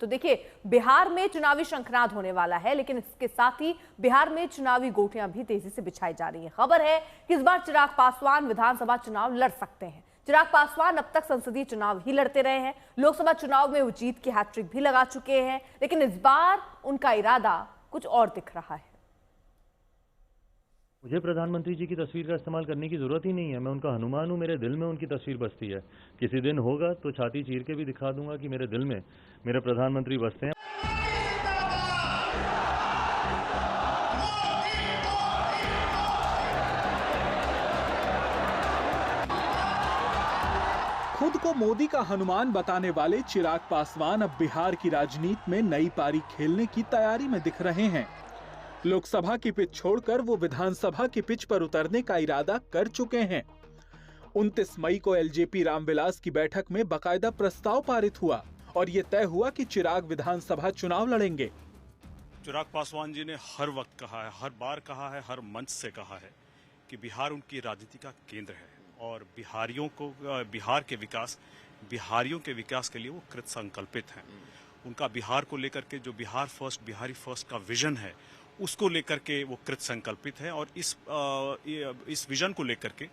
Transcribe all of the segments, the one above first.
तो देखिए, बिहार में चुनावी शंखनाद होने वाला है, लेकिन इसके साथ ही बिहार में चुनावी गोटियां भी तेजी से बिछाई जा रही हैं। खबर है कि इस बार चिराग पासवान विधानसभा चुनाव लड़ सकते हैं। चिराग पासवान अब तक संसदीय चुनाव ही लड़ते रहे हैं। लोकसभा चुनाव में वो जीत की हैट्रिक भी लगा चुके हैं, लेकिन इस बार उनका इरादा कुछ और दिख रहा है। मुझे प्रधानमंत्री जी की तस्वीर का इस्तेमाल करने की जरूरत ही नहीं है। मैं उनका हनुमान हूँ, मेरे दिल में उनकी तस्वीर बसती है। किसी दिन होगा तो छाती चीर के भी दिखा दूंगा कि मेरे दिल में मेरे प्रधानमंत्री बसते हैं। खुद को मोदी का हनुमान बताने वाले चिराग पासवान अब बिहार की राजनीति में नई पारी खेलने की तैयारी में दिख रहे हैं। लोकसभा की पिच छोड़कर वो विधानसभा की पिच पर उतरने का इरादा कर चुके हैं। 29 मई को एलजेपी रामविलास की बैठक में बकायदा प्रस्ताव पारित हुआ और ये तय हुआ कि चिराग विधानसभा चुनाव लड़ेंगे। चिराग पासवान जी ने हर वक्त कहा है, हर बार कहा है, हर मंच से कहा है कि बिहार उनकी राजनीति का केंद्र है और बिहारियों के विकास के लिए वो कृत संकल्पित हैं। उनका बिहार को लेकर के जो बिहार फर्स्ट, बिहारी फर्स्ट का विजन है, उसको लेकर के वो कृत संकल्पित है और इस विजन को लेकर के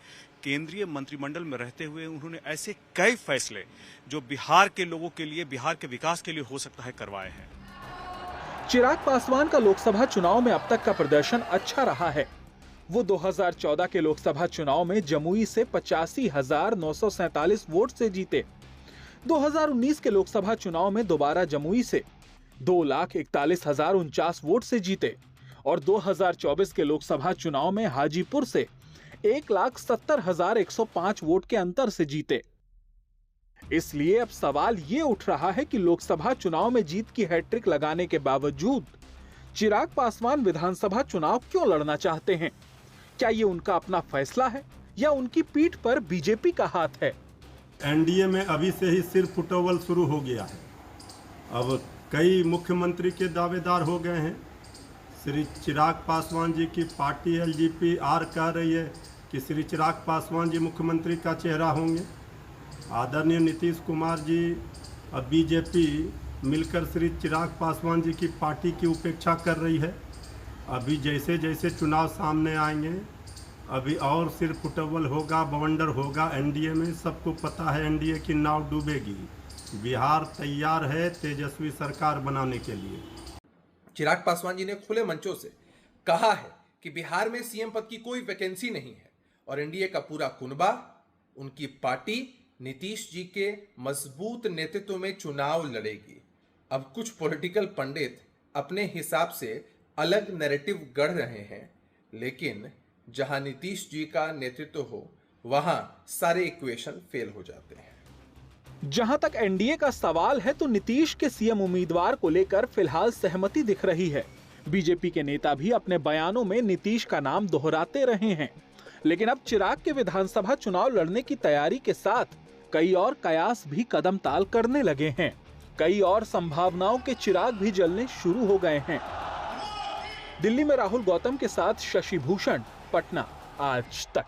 केंद्रीय मंत्रिमंडल में रहते हुए उन्होंने ऐसे कई फैसले जो बिहार के लोगों के लिए, बिहार के विकास के लिए हो सकता है, करवाए हैं। चिराग पासवान का लोकसभा चुनाव में अब तक का प्रदर्शन अच्छा रहा है। वो 2014 के लोकसभा चुनाव में जमुई से 85,947 वोट से जीते। 2019 के लोकसभा चुनाव में दोबारा जमुई से 2,41,049 वोट से जीते और 2024 के लोकसभा चुनाव में हाजीपुर से 1,70,105 वोट के अंतर से जीते। इसलिए अब सवाल ये उठ रहा है कि लोकसभा चुनाव में जीत की हैट्रिक लगाने के बावजूद चिराग पासवान विधानसभा चुनाव क्यों लड़ना चाहते हैं? क्या ये उनका अपना फैसला है या उनकी पीठ पर बीजेपी का हाथ है? एनडीए में अभी से ही सिर फुटबॉल शुरू हो गया है। अब कई मुख्यमंत्री के दावेदार हो गए हैं। श्री चिराग पासवान जी की पार्टी एलजेपी कह रही है कि श्री चिराग पासवान जी मुख्यमंत्री का चेहरा होंगे। आदरणीय नीतीश कुमार जी और बीजेपी मिलकर श्री चिराग पासवान जी की पार्टी की उपेक्षा कर रही है। अभी जैसे जैसे चुनाव सामने आएंगे, अभी और सिर फुटबॉल होगा, बवंडर होगा एनडीए में। सबको पता है एनडीए की नाव डूबेगी। बिहार तैयार है तेजस्वी सरकार बनाने के लिए। चिराग पासवान जी ने खुले मंचों से कहा है कि बिहार में सीएम पद की कोई वैकेंसी नहीं है और एनडीए का पूरा कुनबा, उनकी पार्टी नीतीश जी के मजबूत नेतृत्व में चुनाव लड़ेगी। अब कुछ पॉलिटिकल पंडित अपने हिसाब से अलग नैरेटिव गढ़ रहे हैं, लेकिन जहां नीतीश जी का नेतृत्व हो वहां सारे इक्वेशन फेल हो जाते हैं। जहां तक एनडीए का सवाल है तो नीतीश के सीएम उम्मीदवार को लेकर फिलहाल सहमति दिख रही है। बीजेपी के नेता भी अपने बयानों में नीतीश का नाम दोहराते रहे हैं, लेकिन अब चिराग के विधानसभा चुनाव लड़ने की तैयारी के साथ कई और कयास भी कदम ताल करने लगे हैं। कई और संभावनाओं के चिराग भी जलने शुरू हो गए हैं। दिल्ली में राहुल गौतम के साथ शशि भूषण, पटना, आज तक।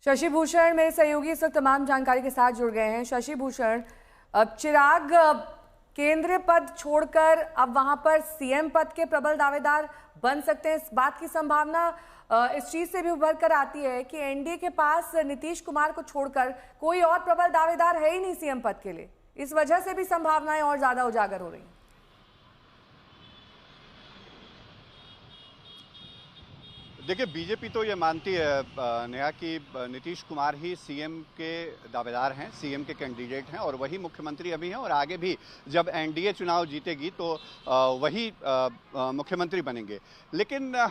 शशि भूषण मेरे सहयोगी इस वक्त तमाम जानकारी के साथ जुड़ गए हैं। शशि भूषण, अब चिराग केंद्रीय पद छोड़कर अब वहां पर सीएम पद के प्रबल दावेदार बन सकते हैं। इस बात की संभावना इस चीज से भी उभर कर आती है कि एनडीए के पास नीतीश कुमार को छोड़कर कोई और प्रबल दावेदार है ही नहीं सीएम पद के लिए। इस वजह से भी संभावनाएं और ज्यादा उजागर हो रही हैं। देखिए, बीजेपी तो ये मानती है नेहा कि नीतीश कुमार ही सीएम के दावेदार हैं, सीएम के कैंडिडेट हैं और वही मुख्यमंत्री अभी हैं और आगे भी जब एनडीए चुनाव जीतेगी तो वही मुख्यमंत्री बनेंगे। लेकिन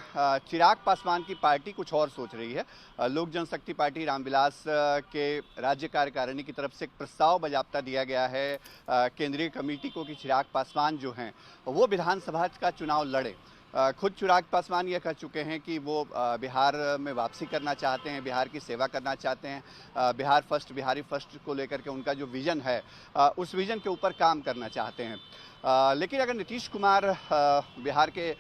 चिराग पासवान की पार्टी कुछ और सोच रही है। लोक जनशक्ति पार्टी रामविलास के राज्य कार्यकारिणी की तरफ से एक प्रस्ताव बाजाप्ता दिया गया है केंद्रीय कमेटी को कि चिराग पासवान जो हैं वो विधानसभा का चुनाव लड़े। खुद चिराग पासवान ये कह चुके हैं कि वो बिहार में वापसी करना चाहते हैं, बिहार की सेवा करना चाहते हैं, बिहार फर्स्ट, बिहारी फर्स्ट को लेकर के उनका जो विज़न है उस विज़न के ऊपर काम करना चाहते हैं। लेकिन अगर नीतीश कुमार बिहार के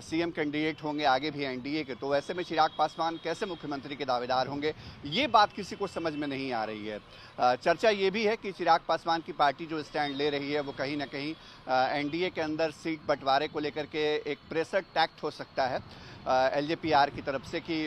सीएम कैंडिडेट होंगे आगे भी एनडीए के, तो वैसे में चिराग पासवान कैसे मुख्यमंत्री के दावेदार होंगे, ये बात किसी को समझ में नहीं आ रही है। चर्चा ये भी है कि चिराग पासवान की पार्टी जो स्टैंड ले रही है वो कहीं ना कहीं एनडीए के अंदर सीट बंटवारे को लेकर के एक प्रेशर टैक्ट हो सकता है एलजेपीआर की तरफ से कि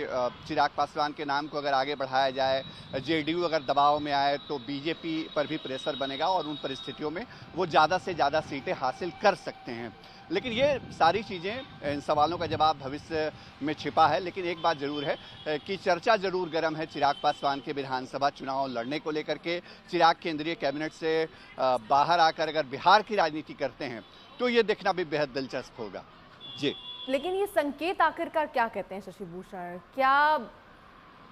चिराग पासवान के नाम को अगर आगे बढ़ाया जाए, जेडीयू अगर दबाव में आए तो बीजेपी पर भी प्रेशर बनेगा और उन परिस्थितियों में वो ज़्यादा से ज़्यादा सीटें हासिल कर सकते हैं। लेकिन ये सारी चीज़ें, इन सवालों का जवाब भविष्य में छिपा है। लेकिन एक बात ज़रूर है कि चर्चा ज़रूर गर्म है चिराग पासवान के विधानसभा चुनाव लड़ने को लेकर के। चिराग केंद्रीय कैबिनेट से बाहर आकर अगर बिहार की राजनीति करते हैं तो ये देखना भी बेहद दिलचस्प होगा। जी, लेकिन ये संकेत आखिरकार क्या कहते हैं शशि भूषण? क्या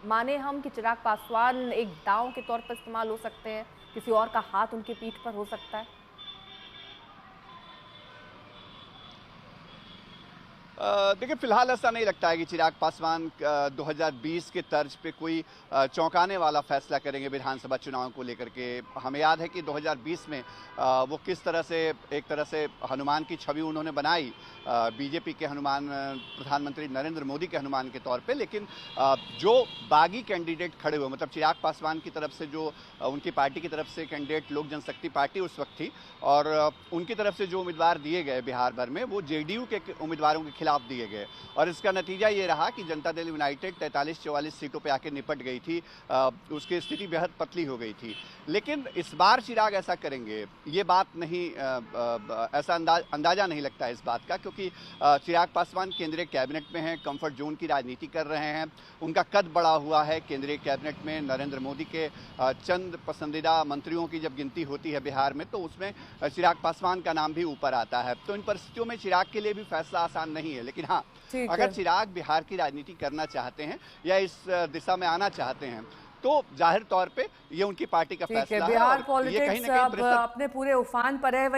माने हम कि चिराग पासवान एक दांव के तौर पर इस्तेमाल हो सकते हैं, किसी और का हाथ उनके पीठ पर हो सकता है? देखिए, फिलहाल ऐसा नहीं लगता है कि चिराग पासवान 2020 के तर्ज पे कोई चौंकाने वाला फैसला करेंगे विधानसभा चुनाव को लेकर के। हमें याद है कि 2020 में वो किस तरह से एक तरह से हनुमान की छवि उन्होंने बनाई, बीजेपी के हनुमान, प्रधानमंत्री नरेंद्र मोदी के हनुमान के तौर पे। लेकिन जो बागी कैंडिडेट खड़े हुए, मतलब चिराग पासवान की तरफ से जो उनकी पार्टी की तरफ से कैंडिडेट लोक जनशक्ति पार्टी उस वक्त थी, और उनकी तरफ से जो उम्मीदवार दिए गए बिहार भर में, वो जेडीयू के उम्मीदवारों के खिलाफ दिए गए। और इसका नतीजा ये रहा कि जनता दल यूनाइटेड 43-44 सीटों पे आके निपट गई थी, उसकी स्थिति बेहद पतली हो गई थी। लेकिन इस बार चिराग ऐसा करेंगे ये बात नहीं, ऐसा अंदाजा नहीं लगता है इस बात का, क्योंकि चिराग पासवान केंद्रीय कैबिनेट में हैं, कंफर्ट जोन की राजनीति कर रहे हैं, उनका कद बढ़ा हुआ है केंद्रीय कैबिनेट में। नरेंद्र मोदी के चंद पसंदीदा मंत्रियों की जब गिनती होती है बिहार में तो उसमें चिराग पासवान का नाम भी ऊपर आता है। तो इन परिस्थितियों में चिराग के लिए भी फैसला आसान नहीं है। लेकिन हाँ, अगर चिराग बिहार की राजनीति करना चाहते हैं या इस दिशा में आना चाहते हैं तो जाहिर तौर पे ये उनकी पार्टी का फैसला है। बिहार पॉलिटिक्स अब अपने पूरे उफान पर है।